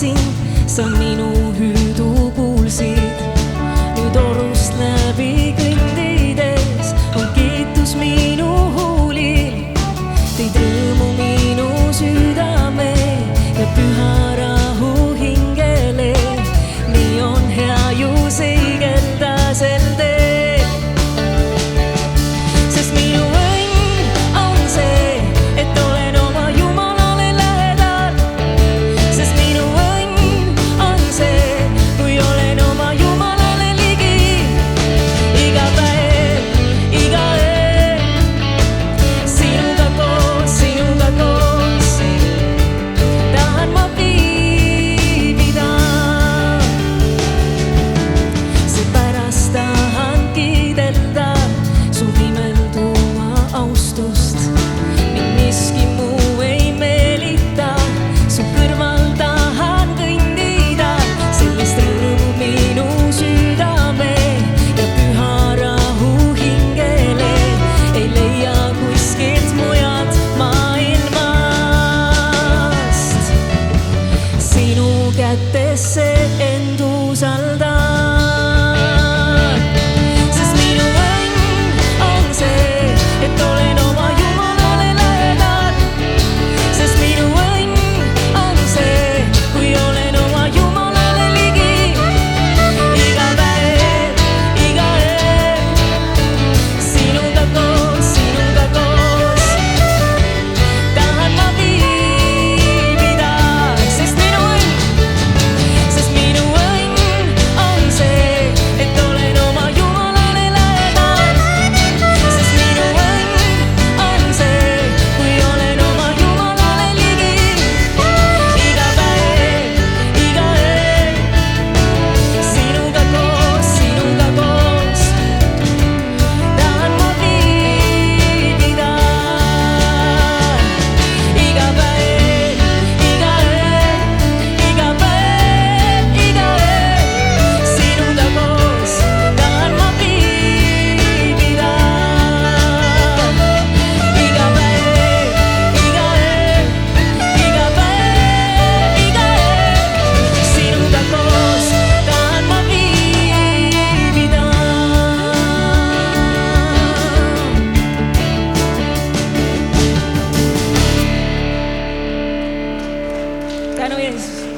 tahtsin, sa minu hüüdu kuulsid. Nüüd orust läbi kõndides on kiitus minu huulil. Tõid rõõmu minu südame ja püha rahu hingele. Nii on hea ju seigelda sel teel. Sest minu õnn on see, et olen oma Jumalale lähedal. Sest minu õnn on see, kui olen oma Jumalale ligi. Iga päev, iga öö, sinuga koos, tahan ma viibida. Seepärast tahan kiidelda su imelduma austust. Mind miski muu ei meelita, su kõrval tahan kõndida. Sellist rõõmu minu südame ja püha rahu hingele ei leia kuskilt mujalt maailmast. Sinu kätesse end usaldan. Sest minu õnn on see, et olen oma Jumalale lähedal. Sest minu õnn on see, kui olen oma Jumalale ligi. Iga päev, iga öö, sinuga koos, tahan ma viibida. Sest minu õnn on see, et olen oma Jumalale lähedal. Sest minu õnn on see, kui olen oma Jumalale ligi. Iga päev, iga öö, sinuga koos, tahan ma viibida. Iga päev, iga öö, sinuga koos tahan ma viibida. Iga päev, iga öö, sinuga koos tahan ma viibida. Tänu Jeesus.